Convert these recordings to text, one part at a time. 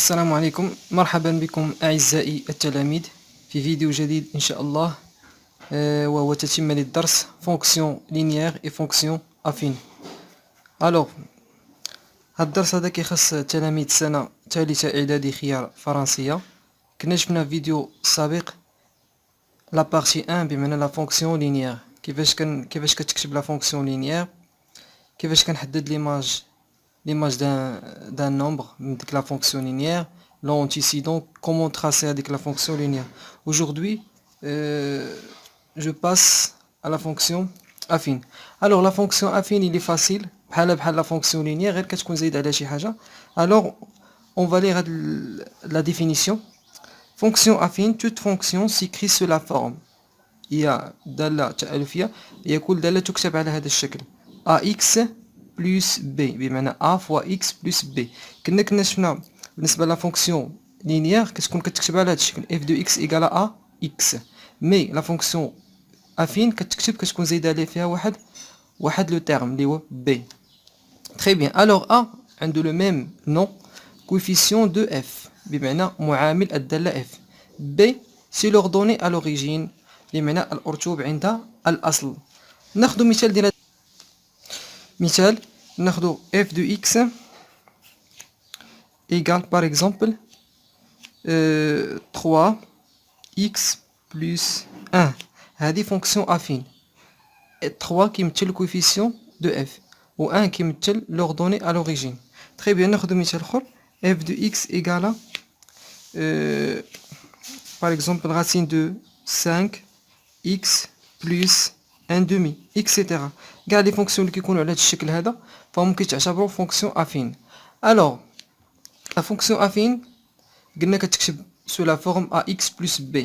السلام عليكم، مرحبا بكم أعزائي التلاميذ في فيديو جديد إن شاء الله. وهو تتمة للدرس فونكسيون لينيير اي فونكسيون افين. الوغ هاد الدرس هذا كيخص تلاميذ سنة ثالثة إعدادي خيار فرنسية. كنا شفنا في فيديو سابق لا بارتي 1 بمعنى لا فونكسيون لينيير، كيفاش كتكتب لا فونكسيون لينيير، كيفاش كنحدد ليماج d'un nombre avec la fonction linéaire, l'antécédent, comment tracer avec la fonction linéaire. Aujourd'hui, je passe à la fonction affine. Alors la fonction affine, il est facile, بحال la fonction linéaire, غير كتكون زايد على شي حاجة. Alors on va lire la définition. Fonction affine, toute fonction s'écrit sous la forme. Il y a دالة تألفية، هي كل دالة تكتب على هذا الشكل ax plus b بمعنى a fois x plus b. كنا شفنا بالنسبة لا فونكسيون لينيير كتكون كتكتب على هذا الشكل f de x égale à x، مي لا فونكسيون افين كتكون زايدة عليه فيها واحد لو تيرم اللي هو b. Très bien. Alors a عنده le même nom coefficient de f بمعنى معامل الدالة f. b c'est l'ordonnée à l'origine بمعنى الأرتوب عند الأصل. ناخذ مثال ديال ناخذ f de x égale par exemple 3x plus 1. هذه fonction affine. 3 كيمثل le coefficient de f و 1 كيمثل l'ordonnée à l'origine. Très bien. ناخذ مثال اخر f de x égale par exemple racine de 5x plus 1 demi etc. كاع لي فونكسيون اللي كيكونوا على هذا الشكل هذا فهم كيتعتبروا فونكسيون افين. الوغ لا فونكسيون افين قلنا كتكتب سو لا فورم ax بلس b.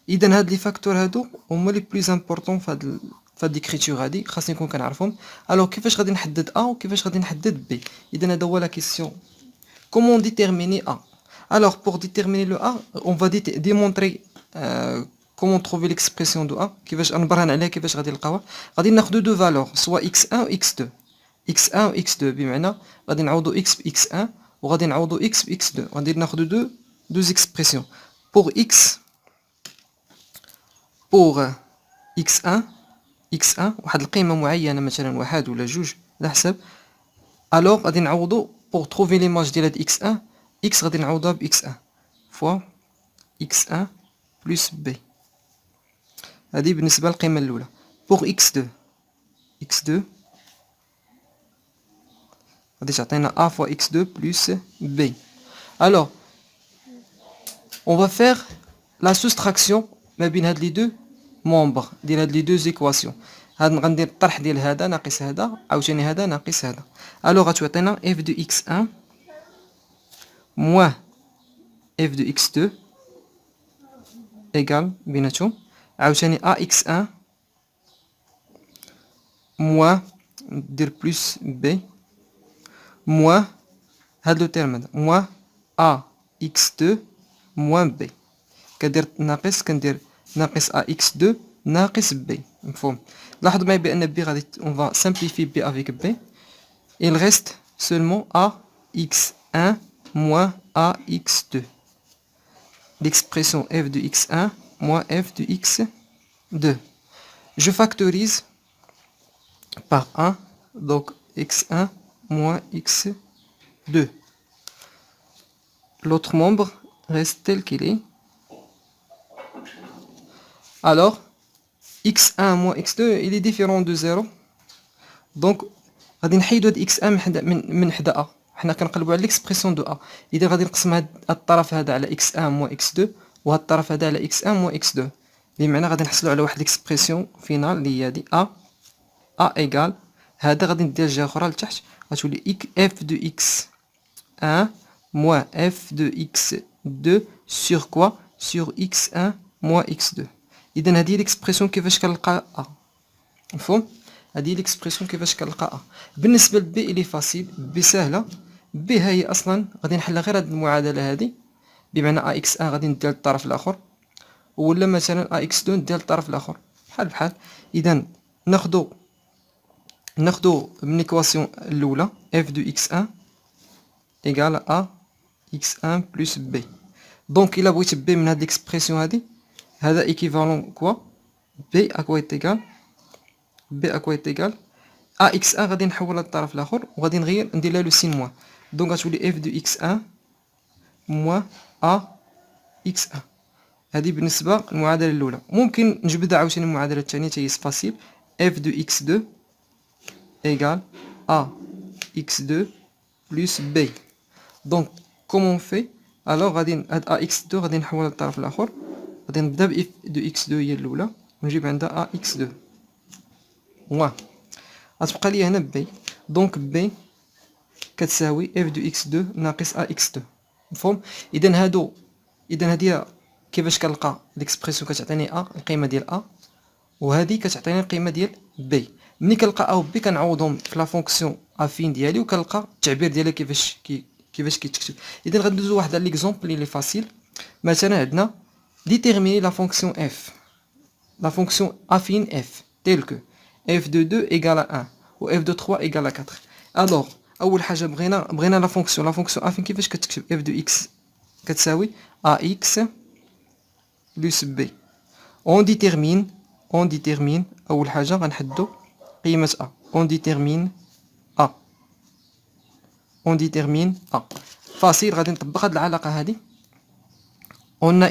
اذا هاد لي فاكتور هادو هما لي بلوز امبورطون في هاد ليكريتور هادي، خاصني نكون كنعرفهم. الوغ كيفاش غادي نحدد a وكيفاش غادي نحدد b؟ اذا هذا هو لا كيسيون كومون ديتيرميني a. الوغ بور ديتيرميني لو a اون فا ديمونطري comment trouver l'expression de a. كيفاش نبرهن عليها، كيفاش غادي نلقاوها؟ غادي ناخذ دو فالور سوا x1 و x2. x1 و x2 بمعنى غادي نعوضو x ب x1 وغادي نعوضو x ب x2. غادي ناخذ دو expressions pour x pour x1 واحد القيمة معينة مثلا واحد ولا جوج على حسب. الوغ غادي نعوضو pour trouver l'image ديال هاد x1 x غادي نعوضها ب x1 fois x1 plus b. هذه بالنسبة للقيمة الأولى. pour x2 غادي تعطينا a fois x2 plus b. alors on va faire la soustraction ما بين هاد لي دو مومبر ديال هاد لي دو زيكواسيون. هاد غندير الطرح ديال هذا ناقص هذا عاوتاني هذا ناقص هذا. الوغ غتعطينا f de x1 moins f de x2 égal بيناتهم عاوتاني ax1 moins ندير بلس b moins هاد لو تيرم هذا moins ax2 moins b. كندير ناقص ناقص ax2 ناقص b. مفهوم؟ لاحظوا معايا بان b غادي on va simplifier b avec b. il reste seulement ax1 moins ax2. l'expression f de x1 moins f de x2. Je factorise par 1, donc x1 moins x2. L'autre membre reste tel qu'il est. Alors, x1 moins x2, il est différent de 0. Donc, غادي نحيدو هاد x1 من حدا a. حنا كنقلبو على l'expression de a. إذا غادي نقسم هاد الطرف هذا على x1 moins x2 وهاد الطرف هذا على x1 moins x2. بمعنى غادي نحصلو على واحد ليكسبرسيون فينال اللي هي هادي a ايغال هذا غادي ندير جهه اخرى لتحت غتولي f de x1 moins f de x2 sur quoi sur x1 moins x2. اذا هذه ليكسبرسيون كيفاش كنلقى a. مفهوم؟ هذه ليكسبرسيون كيفاش كنلقى a. بالنسبه ل b اللي فاسيل b سهله. b هي اصلا غادي نحلها غير هذه المعادله هذه بمعنى ax1 غادي ندير للطرف الاخر ولا مثلا ax2 ندير للطرف الاخر بحال. اذا ناخدو من ليكواسيون الاولى f de x1 égale à x1 plus b. Donc il a بغيت b من هاد l'expression هادي هذا équivalent quoi b à quoi est égal b à quoi est égal ax1 غادي نحولها للطرف الاخر وغادي نغير ندير لها لو سين موان دونك غتولي f de x1 moins a x1. هذه بالنسبه للمعادله الاولى. ممكن نجبدها عاوتاني المعادله الثانيه حتى هي فاسيل f de x2 égale a x2 plus b. donc comment on fait alors غادي هاد a x2 غادي نحولها للطرف الاخر غادي نبدا ب f de x2 هي الاولى ونجيب عندها a x2 موان غتبقى لي هنا b. دونك b كتساوي f de x2 ناقص a x2 مفهوم. اذا هادي كيفاش كنلقى ليكسبرسيون كتعطيني ا القيمه ديال ا وهذه كتعطيني القيمه ديال بي. ملي كنلقى ا و بي كنعوضهم في لا فونكسيون افين ديالي وكنلقى التعبير ديالها كيفاش كيتكتب. اذا غندوزو واحد ليكزومبل اللي فاسيل. مثلا عندنا ديتيرميني لا فونكسيون اف لا فونكسيون افين اف تيل كو اف دو 2 ايغال 1 و اف دو 3 ايغال 4. الوغ اول حاجه بغينا لا فونكسيون افين كيفاش كتكتب اف دو اكس كتساوي ا اكس plus b. on détermine أول حاجة غنحدو قيمة a. on détermine a فاصيل غادي نطبق هاد العلاقة هادي. on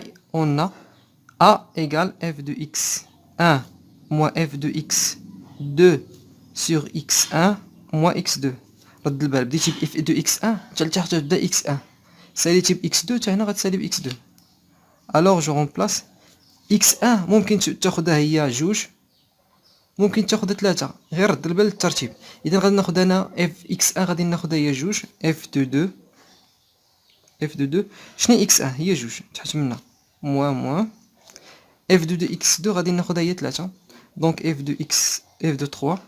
a a égale f de x1 moins f de x2 sur x1 moins x2. رد البال بديتي ب f de x1 حتى لتحت تبدا x1 ساليتي ب x2 حتى هنا غتسالي ب x2. alors je remplace x1 ممكن تاخدها هي جوج ممكن تاخدها 3 غير رد البال للترتيب. اذا غادي ناخد انا f x1 غادي ناخدها هي جوج f de 2 شنو x1 هي جوج تحت منها موان f de x2 غادي ناخدها هي 3 دونك f de 3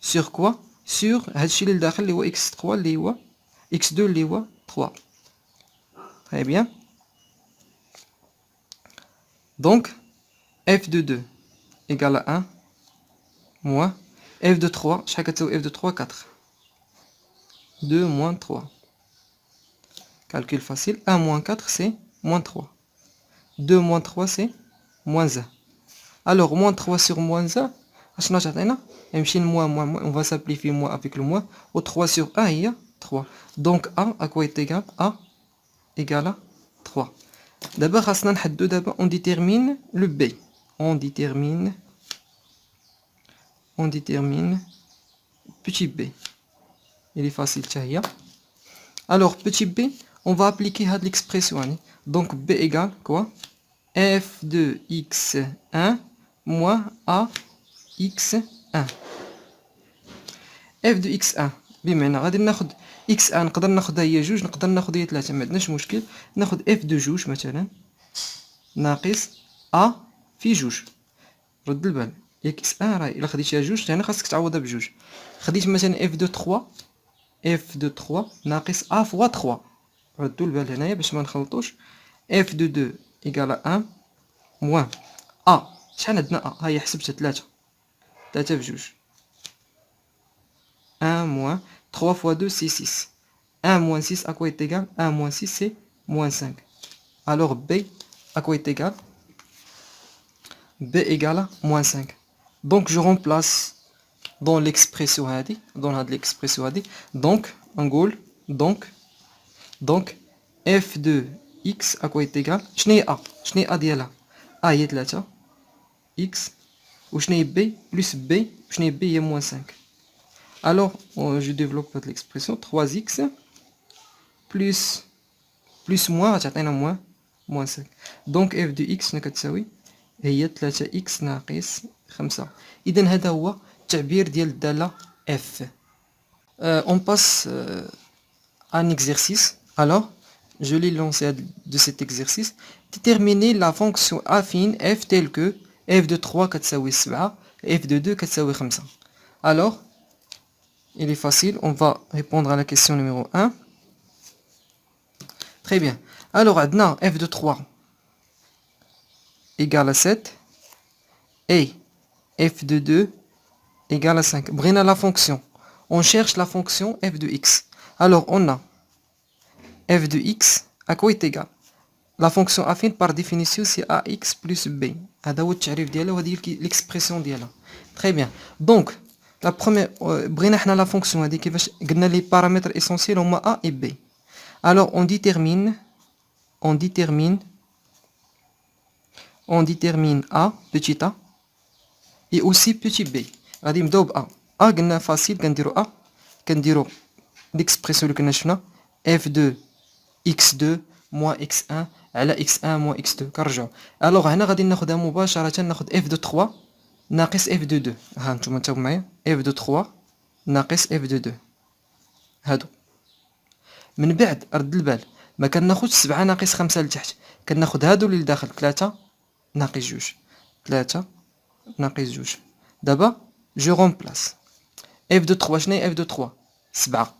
sur quoi sur هادشي اللي لداخل اللي هو x3 اللي هو x2 اللي هو 3. très bien. donc f de 2 égale à 1 moins f de 3 شحال كتساوي f de 3 4 2 moins 3 calcul facile 1 moins 4 c'est moins 3 2 moins 3 c'est moins 1. alors moins 3 sur moins 1 اشنو تعطينا يمشي moins on va simplifier moins avec le moins و 3 sur 1 هي 3 donc a à quoi est égal a égale à 3. d'abord خاصنا نحددو دابا on détermine le b on détermine petit b. il est facile حتى هي. alors petit b on va appliquer هاد l'expression هادي donc b égale quoi f de x1 moins a x1 f de x1 بمعنى غادي ناخد x1 نقدر ناخدها هي جوج نقدر ناخد هي 3 معندناش مشكل ناخد f de جوج مثلا ناقص a في جوج. رد البال x1 راه الا خديتيها جوج هنا خاصك تعوضها بجوج. خديت مثلا f de 3 ناقص a فوا 3 ردوا البال هنايا باش ما نخلطوش f de 2 égale à 1 moins a شحال عندنا a ها هي حسبتها 3 بجوج 1 moins 3 fois 2 c'est 6 1 moins 6 à quoi est égal 1 moins 6 c'est moins 5. alors b à quoi est égal b égale à moins 5. donc je remplace dans l'expression هادي donc نقول donc f de x à quoi est égal شنو هي a ديالها a هي 3 x وشنو هي b plus b شنو هي b هي moins 5. alors je développe l'expression 3x plus moins تعطينا moins 5 donc f de x شنو كتساوي هي 3x ناقص 5. اذا هذا هو التعبير ديال الداله f. on passe à un exercice. alors je l'ai lancé de cet exercice. déterminer la fonction affine f telle que f de 3 كتساوي 7 f de 2 كتساوي 5. alors il est facile, on va répondre à la question numéro 1. Très bien. alors عندنا f de 3 égale à 7 et f de 2 égale à 5. بغينا la fonction. on cherche la fonction f de x. alors on a f de x à quoi est égal? La fonction affine par définition c'est ax plus b. هذا هو التعريف ديالها وهذه l'expression ديالها. Très bien. Donc la première بغينا حنا la fonction هذه كيفاش قلنا les paramètres essentiels هما a et b. Alors on détermine a petit a et aussi petit b. غادي نبداو ب a. a قلنا facile كنديرو l'expression اللي كنا شفنا f2 x2 moins x1 على x1 moins x2 كنرجعو. الوغ هنا غادي ناخدها مباشرة ناخد f de 3 ناقص f de 2. ها نتوما تابعوا معايا f de 3 ناقص f de 2 هادو. من بعد رد البال ما كناخدش 7 ناقص 5 لتحت، كناخد هادو اللي لداخل 3 ناقص 2 3 ناقص 2. دابا جو رومبلاس f de 3 شناهي f de 3 7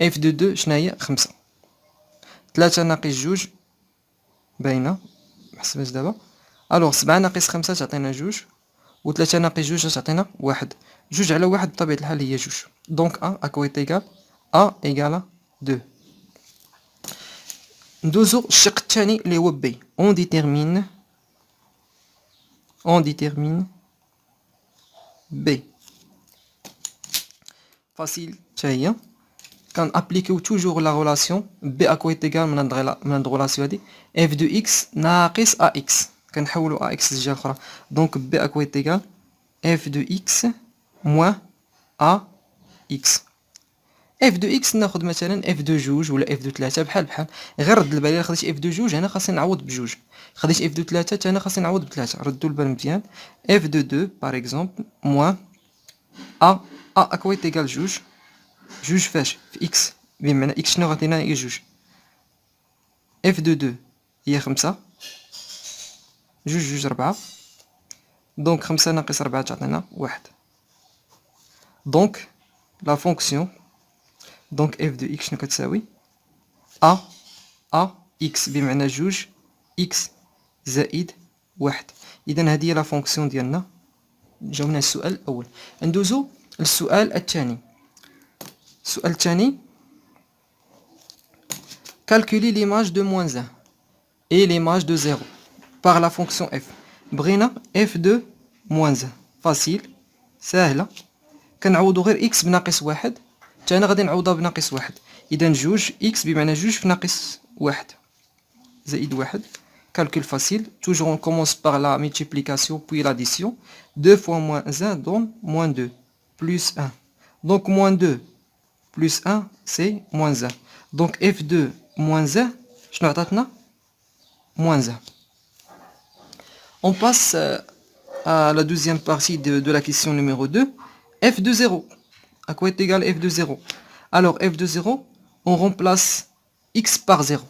f de 2 شناهي 5 3 ناقص 2 باينه محسباش دابا. الوغ 7 ناقص 5 تعطينا 2 و 3 ناقص 2 تعطينا 1. 2 على 1 بطبيعة الحال هي 2. دونك a quoi est égal a égale 2. ندوزو الشق الثاني اللي هو b. on détermine b. facile تا هي كنابليكيو توجور لا ريلاسيون b à quoi est égal من هاد الريلاسيون هادي f de x ناقص ax كنحولو ax للجهة الأخرى. دونك b à quoi est égal f de x moins ax. f de x ناخد مثلا f de 2 ولا f de 3 بحال غير رد البال. الا خديت f de 2 هنا خاصني نعوض ب2، خديت f de 3 حتى هنا خاصني نعوض ب3. ردوا البال مزيان. f de 2 par exemple moins a à quoi est égal 2 فاش في x بمعنى x شنو غادينا هي 2. f de 2 هي 5 4 دونك 5 ناقص 4 تعطينا 1. دونك لا فونكسيون دونك f de x شنو كتساوي a x بمعنى 2 x زائد 1. اذا هذه هي لا فونكسيون ديالنا. جاوبنا السؤال الاول. ندوزو للسؤال الثاني. السؤال الثاني calculer l'image de moins 1 et l'image de 0 par la fonction f. بغينا f de moins 1 facile ساهله كنعوضو غير x بناقص 1 حتى انا غادي نعوضها بناقص 1. اذا 2 x بمعنى 2 في ناقص 1 زائد 1. calcul facile. toujours on commence par la multiplication puis l'addition. 2 fois moins 1 donne moins 2 plus 1. donc moins 2 plus 1 c'est moins 1. donc f2 moins 1 شنو عطاتنا moins 1. on passe à la deuxième partie de la question numéro 2. f de 0 à quoi est égal f de 0. alors f de 0 on remplace x par 0.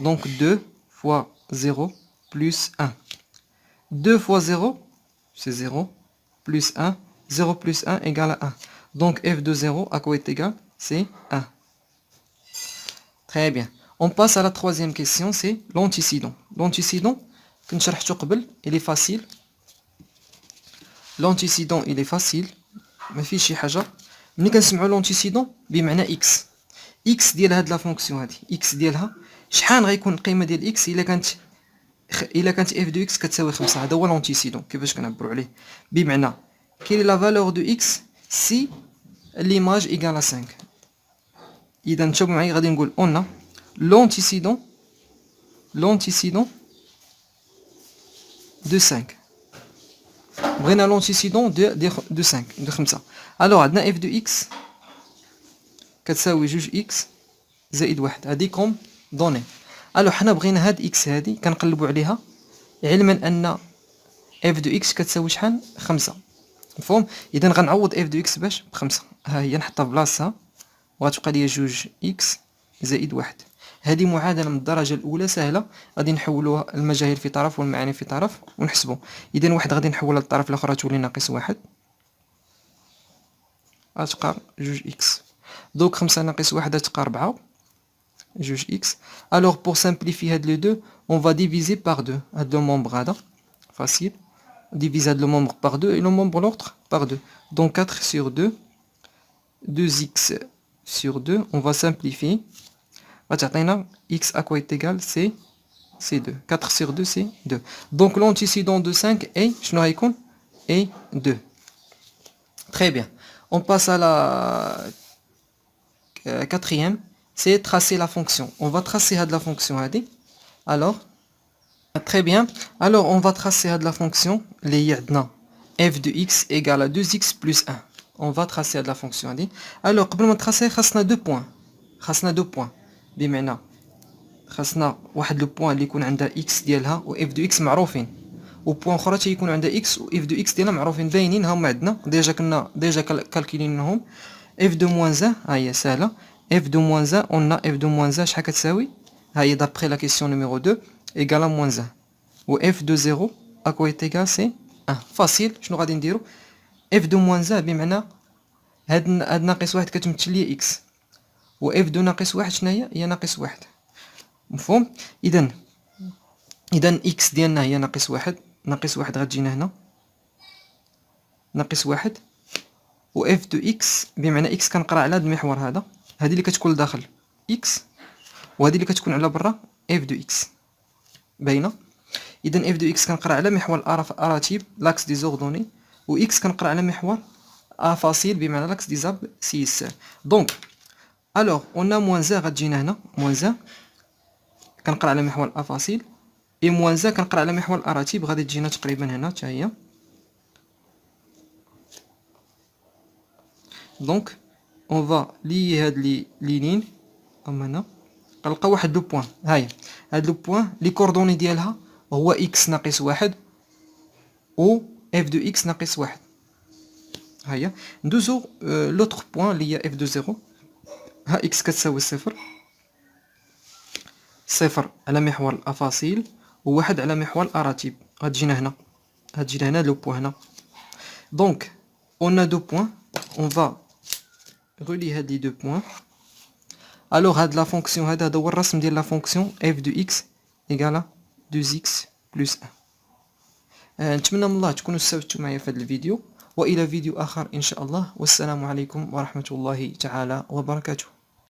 donc 2 fois 0 plus 1. 2 fois 0 c'est 0 plus 1. 0 plus 1 égale à 1. donc f de 0 à quoi est égal c'est 1. Très bien. On passe à la troisième question, c'est l'antécédent. L'antécédent, il est facile. L'antécédent, il est facile. ما فيش شي حاجة. ملي كنسمعوا l'antécédent بمعنى x. x ديال هاد لا فونكسيون هادي. x ديالها شحال غيكون القيمة ديال x إلا كانت f de x كتساوي 5. هذا هو l'antécédent. كيفاش كنعبروا عليه؟ بمعنى quelle est la valeur de x si l'image égale à 5. إذا نتابعوا معايا غادي نقول on a l'antécédent de 5. بغينا l'antécédent de 5 de 5. alors عندنا f de x كتساوي 2x زائد 1. هذه كوم دوني. alors حنا بغينا هاد x هادي كنقلبوا عليها علما ان f de x كتساوي شحال 5. مفهوم. اذا غنعوض f de x باش ب5. ها هي نحطها بلاصتها وغتبقى لي 2x زائد 1. هذه معادلة من الدرجة الأولى سهلة. غادي نحولوها المجاهيل في طرف والمعاني في طرف ونحسبو. إذا واحد غادي نحولها للطرف الآخر تولي ناقص 1 غتبقى 2x. دوك 5 ناقص 1 غتبقى 4 2x. alors pour simplifier هاد les deux on va diviser par 2 هاد le membre هذا facile. diviser le membre par 2 et le membre l'autre par 2. donc 4 sur 2 2x sur 2 on va simplifier. غتعطينا x à quoi est égal c'est 2. 4 sur 2 c'est 2. Donc l'antécédent de 5 est شنو غيكون est 2. Très bien. On passe à la quatrième, c'est tracer la fonction. On va tracer la fonction هذه. Alors très bien. Alors on va tracer la fonction اللي هي عندنا f de x égale à 2x plus 1. On va tracer la fonction هذه. Alors قبل ما نتراسي خاصنا 2 points. خاصنا 2 points. بمعنى خاصنا واحد لو بوين اللي يكون عندها x ديالها و f de x معروفين. و بوين اخرى تيكون عندها x و f de x ديالها معروفين باينين هما عندنا ديجا كالكولينهم. f de moins 1 ها هي سهله. f de moins 1 on a f de moins 1 شحال كتساوي ها هي d'après la question numéro 2 égale à moins 1 و f de 0 à quoi est égal c'est 1 facile. شنو غادي نديرو f de moins 1 بمعنى هاد ناقص واحد كتمثل لي x و f de ناقص واحد شناهي هي ناقص واحد. مفهوم؟ اذا x ديالنا هي ناقص واحد. ناقص واحد غتجينا هنا ناقص واحد و f de x بمعنى x كنقرا على هذا المحور هذا. هذه اللي كتكون لداخل x وهذه اللي كتكون على برا f de x باينه. اذا f de x كنقرا على محور اراتيب لاكس دي زوردوني و x كنقرا على محور ا فاصيل بمعنى لاكس دي زابسيس. دونك الوغ اون موان 1 غتجينا هنا موان 1 كنقرا على محور ا فاصيل اي موان 1 كنقرا على محور اراتيب غادي تجينا تقريبا هنا حتى هي. دونك اون فا لي هاد لي لين اما هنا غنلقى واحد لو بوين. هاهي هاد لو بوين لي كوردوني ديالها هو x ناقص واحد و f de x ناقص واحد. هيا ندوزو لوتر بوين اللي هي f de 0. ها x كتساوي صفر. صفر على محور الافاصيل وواحد على محور الاراتيب غتجينا هنا. غتجينا هنا لو بوين هنا. دونك اون ا دو بوين اون فا غولي هاد لي دو بوين. الوغ هاد لا فونكسيون هذا هو الرسم ديال لا فونكسيون f de x égale 2x plus 1. نتمنى من الله تكونوا استفدتوا معايا في هذا الفيديو والى فيديو اخر ان شاء الله. والسلام عليكم ورحمة الله تعالى وبركاته.